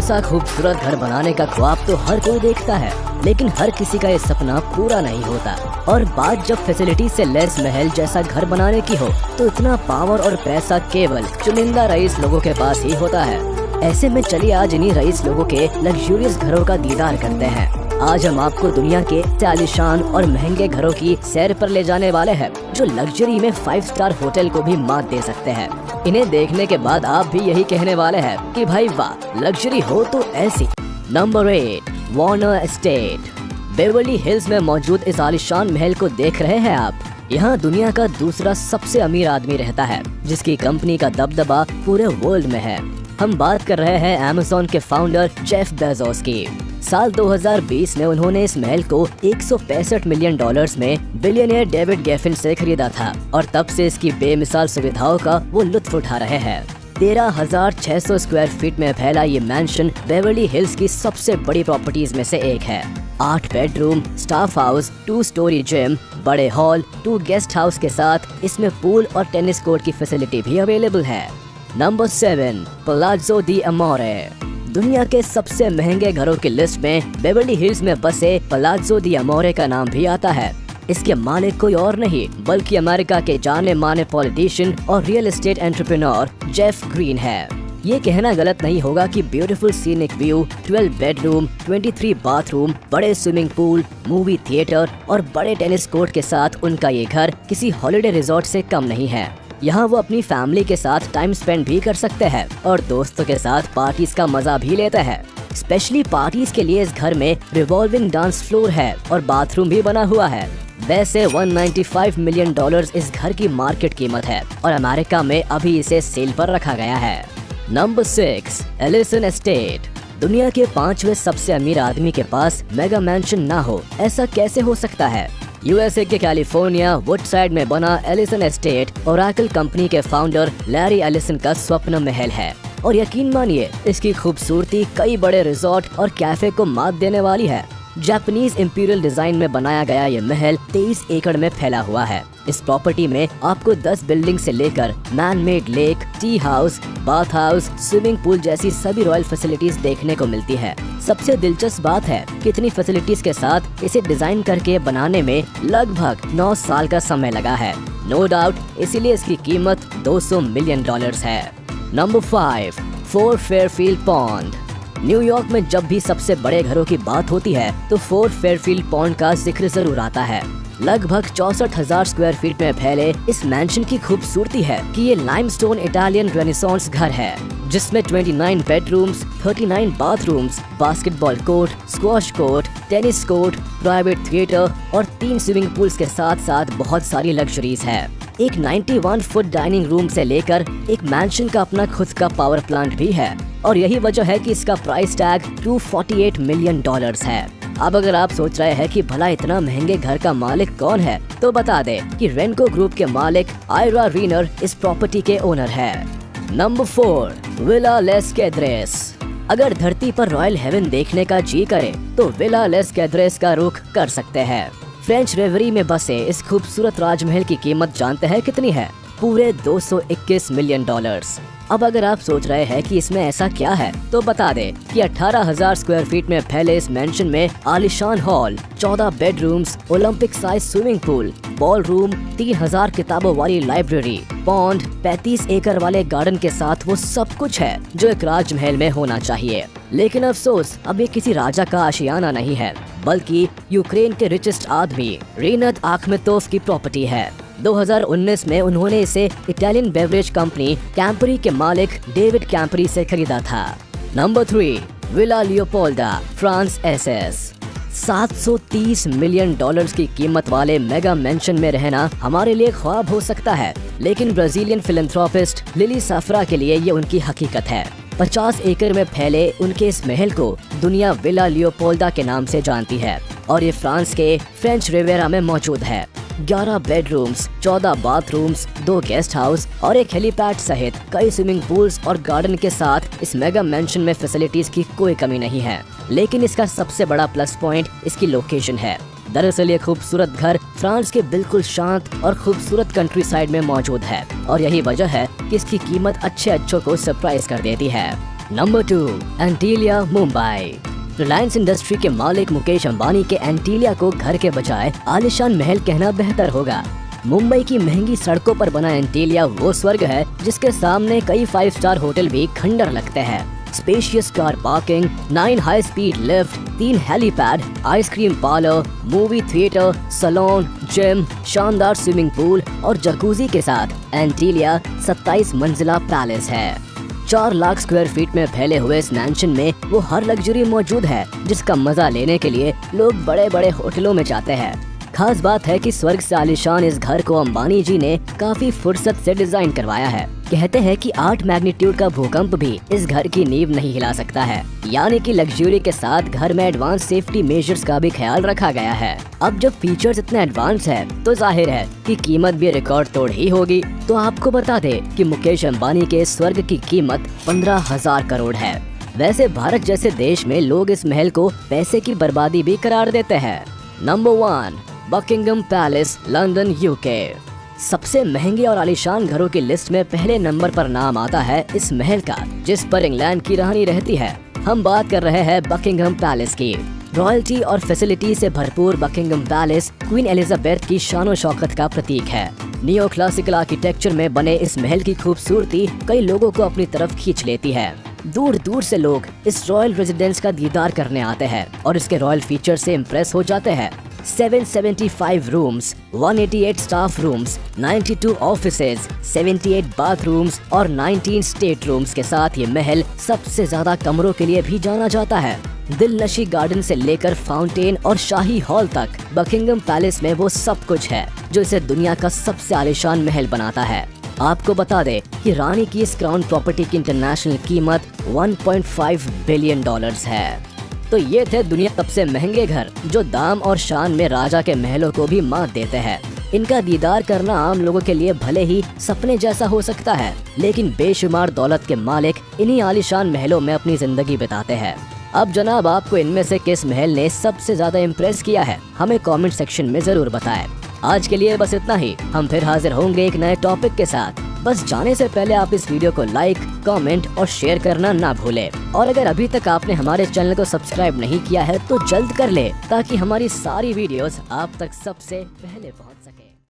जैसा खूबसूरत घर बनाने का ख्वाब तो हर कोई देखता है, लेकिन हर किसी का ये सपना पूरा नहीं होता। और बात जब फैसिलिटी से लेस महल जैसा घर बनाने की हो, तो इतना पावर और पैसा केवल चुनिंदा रईस लोगों के पास ही होता है। ऐसे में चलिए आज इन्हीं रईस लोगों के लग्जूरियस घरों का दीदार करते हैं। आज हम आपको दुनिया के आलीशान और महंगे घरों की सैर पर ले जाने वाले हैं, जो लग्जरी में 5 स्टार होटल को भी मात दे सकते हैं। इन्हें देखने के बाद आप भी यही कहने वाले हैं कि भाई वाह, लग्जरी हो तो ऐसी। Number 8, Warner estate. Beverly hills में मौजूद इस आलीशान महल को देख रहे हैं आप। यहाँ दुनिया का दूसरा सबसे अमीर आदमी रहता है, जिसकी कंपनी का दबदबा पूरे वर्ल्ड में है। हम बात कर रहे हैं अमेज़न के फाउंडर जेफ बेजोस की। साल 2020 में उन्होंने इस महल को $165 मिलियन में बिलियनियर डेविड गेफिन से खरीदा था, और तब से इसकी बेमिसाल सुविधाओं का वो लुत्फ उठा रहे हैं। 13,600 स्क्वायर फीट में फैला ये मैंशन बेवर्ली हिल्स की सबसे बड़ी प्रॉपर्टीज में से एक है। 8 bedroom, staff house, 2 storey gym, बड़े हॉल, 2 गेस्ट हाउस के साथ इसमें पूल और टेनिस कोर्ट की फैसिलिटी भी अवेलेबल है। Number 7, Palazzo Di Amore. दुनिया के सबसे महंगे घरों की लिस्ट में बेवर्ली हिल्स में बसे पलाज़ो डी अमोरे का नाम भी आता है। इसके मालिक कोई और नहीं बल्कि अमेरिका के जाने माने पॉलिटिशियन और real estate entrepreneur Jeff green है। ये कहना गलत नहीं होगा कि beautiful scenic view, 12 bedroom, 23 bathroom, बड़े स्विमिंग पूल, मूवी थिएटर और बड़े टेनिस कोर्ट के साथ उनका ये घर किसी हॉलिडे रिजॉर्ट से कम नहीं है। यहाँ वो अपनी फैमिली के साथ टाइम स्पेंड भी कर सकते हैं और दोस्तों के साथ पार्टीज का मजा भी लेते हैं। स्पेशली पार्टीज के लिए इस घर में रिवॉल्विंग डांस फ्लोर है और बाथरूम भी बना हुआ है। वैसे $195 मिलियन इस घर की मार्केट कीमत है और अमेरिका में अभी इसे सेल पर रखा गया है। Number 6, Ellison estate. दुनिया के 5वें सबसे अमीर आदमी के पास मेगा मैंशन ना हो, ऐसा कैसे हो सकता है? यूएसए के कैलिफोर्निया वुडसाइड में बना एलिसन एस्टेट ओरेकल कंपनी के फाउंडर लैरी एलिसन का स्वप्न महल है, और यकीन मानिए इसकी खूबसूरती कई बड़े रिजॉर्ट और कैफे को मात देने वाली है। जापानीज इंपीरियल डिजाइन में बनाया गया ये महल 23 एकड़ में फैला हुआ है। इस प्रॉपर्टी में आपको 10 बिल्डिंग से लेकर man made lake, tea house, bath house, swimming pool जैसी सभी रॉयल फैसिलिटीज देखने को मिलती है। सबसे दिलचस्प बात है कि इतनी फैसिलिटीज के साथ इसे डिजाइन करके बनाने में लगभग 9 साल का समय लगा है। नो डाउट इसीलिए इसकी कीमत $200 मिलियन है। Number 5, fort Fairfield pond. New York में जब भी सबसे बड़े घरों की बात होती है तो फोर्ट फेयरफील्ड पॉन्ड का जिक्र जरूर आता है। लगभग 64,000 स्क्वायर फीट में फैले इस मैंशन की खूबसूरती है कि ये लाइमस्टोन इटालियन रेनेसांस घर है, जिसमें 29 bedrooms, 39 bathrooms, basketball court, squash court, tennis court, private theatre और 3 स्विमिंग पूल्स के साथ साथ बहुत सारी लग्जरीज है। एक 91 फुट डाइनिंग रूम से लेकर एक मैंशन का अपना खुद का पावर प्लांट भी है, और यही वजह है कि इसका प्राइस टैग $248 मिलियन है। अब अगर आप सोच रहे हैं कि भला इतना महंगे घर का मालिक कौन है, तो बता दे कि रेनको ग्रुप के मालिक आयरा रीनर इस प्रॉपर्टी के ओनर है। Number 4, villa Les Cedres. अगर धरती पर रॉयल हेवन देखने का जी करे तो विला लेस कैद्रेस का रुख कर सकते हैं। फ्रेंच रेवरी में बसे इस खूबसूरत राजमहल की कीमत जानते हैं कितनी है? पूरे $221 मिलियन। अब अगर आप सोच रहे हैं कि इसमें ऐसा क्या है, तो बता दे कि 18,000 स्क्वायर फीट में फैले इस मैंशन में आलीशान hall, 14 bedrooms, Olympic size swimming pool, ball room, 3,000 किताबों वाली लाइब्रेरी, पॉन्ड, 35 एकड़ वाले गार्डन के साथ वो सब कुछ है जो एक राजमहल में होना चाहिए। लेकिन अफसोस अब ये किसी राजा का आशियाना नहीं है, बल्कि यूक्रेन के रिचेस्ट आदमी रीनत आखमेतोव की प्रॉपर्टी है। 2019 में उन्होंने इसे इटालियन बेवरेज कंपनी कैंपरी के मालिक डेविड कैंपरी से खरीदा था। नंबर 3, विला लियोपोल्डा, फ्रांस एसएस। $730 मिलियन की कीमत वाले मेगा मेंशन में रहना हमारे लिए ख्वाब हो सकता है, लेकिन ब्राजीलियन फिलैंथ्रोपिस्ट लिली साफ्रा के लिए ये उनकी हकीकत है। 50 एकड़ में फैले उनके इस महल को दुनिया विला लियोपोल्डा के नाम से जानती है, और ये फ्रांस के फ्रेंच रिवेरा में मौजूद है। 11 बेडरूम्स, 14 बाथरूम्स, 2 गेस्ट हाउस और एक हेलीपैड सहित कई स्विमिंग पूल्स और गार्डन के साथ इस मेगा मैंशन में फैसिलिटीज की कोई कमी नहीं है। लेकिन इसका सबसे बड़ा प्लस पॉइंट इसकी लोकेशन है। दरअसल ये खूबसूरत घर फ्रांस के बिल्कुल शांत और खूबसूरत कंट्री साइड में मौजूद है, और यही वजह है कि इसकी कीमत अच्छे अच्छों को सरप्राइज कर देती है। नंबर 2, एंटीलिया, मुंबई। रिलायंस इंडस्ट्री के मालिक मुकेश अंबानी के एंटीलिया को घर के बजाय आलीशान महल कहना बेहतर होगा। मुंबई की महंगी सड़कों पर बना एंटीलिया वो स्वर्ग है जिसके सामने कई 5 स्टार होटल भी खंडर लगते हैं। Spacious car parking, 9 high speed lift, 3 helipad, ice cream parlour, movie theatre, salon, gym, शानदार स्विमिंग पूल और जकूजी के साथ एंटीलिया 27 मंजिला पैलेस है। 4 लाख स्क्वायर फीट में फैले हुए इस मैंशन में वो हर लग्जरी मौजूद है जिसका मजा लेने के लिए लोग बड़े बड़े होटलों में जाते हैं। खास बात है कि स्वर्ग से आलीशान इस घर को अंबानी जी ने काफी फुर्सत से डिजाइन करवाया है। कहते हैं कि 8 मैग्नीट्यूड का भूकंप भी इस घर की नींव नहीं हिला सकता है। यानी कि लग्जरी के साथ घर में एडवांस सेफ्टी मेजर्स का भी ख्याल रखा गया है। अब जब फीचर्स इतने एडवांस है तो जाहिर है कि कीमत भी रिकॉर्ड तोड़ ही होगी। तो आपको बता दे कि मुकेश अंबानी के इस स्वर्ग की कीमत 15,000 करोड़ है। वैसे भारत जैसे देश में लोग इस महल को पैसे की बर्बादी भी करार देते हैं। Number 1, Buckingham palace, London, UK. सबसे महंगे और आलीशान घरों की लिस्ट में पहले नंबर पर नाम आता है इस महल का जिस पर इंग्लैंड की रानी रहती है। हम बात कर रहे हैं बकिंघम पैलेस की। रॉयल्टी और फैसिलिटी से भरपूर बकिंघम पैलेस क्वीन एलिजाबेथ की शानो शौकत का प्रतीक है। नियो क्लासिकल आर्किटेक्चर में बने इस महल की खूबसूरती कई लोगों को अपनी तरफ खींच लेती है। दूर दूर से लोग इस रॉयल रेजिडेंस का दीदार करने आते हैं और इसके रॉयल फीचर से इम्प्रेस हो जाते हैं। 775 rooms, 188 staff rooms, 92 offices, 78 bathrooms और 19 स्टेट रूम्स के साथ ये महल सबसे ज्यादा कमरों के लिए भी जाना जाता है। दिलनशी गार्डन से लेकर फाउंटेन और शाही हॉल तक बकिंघम पैलेस में वो सब कुछ है जो इसे दुनिया का सबसे आलीशान महल बनाता है। आपको बता दे कि रानी की इस क्राउन प्रॉपर्टी की इंटरनेशनल कीमत $1.5 बिलियन है। तो ये थे दुनिया सबसे महंगे घर जो दाम और शान में राजा के महलों को भी मात देते हैं। इनका दीदार करना आम लोगों के लिए भले ही सपने जैसा हो सकता है, लेकिन बेशुमार दौलत के मालिक इन्हीं आलीशान महलों में अपनी जिंदगी बिताते हैं। अब जनाब, आपको इनमें से किस महल ने सबसे ज्यादा इम्प्रेस किया है, हमें कमेंट सेक्शन में जरूर बताएं। आज के लिए बस इतना ही। हम फिर हाजिर होंगे एक नए टॉपिक के साथ। बस जाने से पहले आप इस वीडियो को लाइक, कमेंट और शेयर करना ना भूलें। और अगर अभी तक आपने हमारे चैनल को सब्सक्राइब नहीं किया है तो जल्द कर ले ताकि हमारी सारी वीडियोस आप तक सबसे पहले पहुंचे।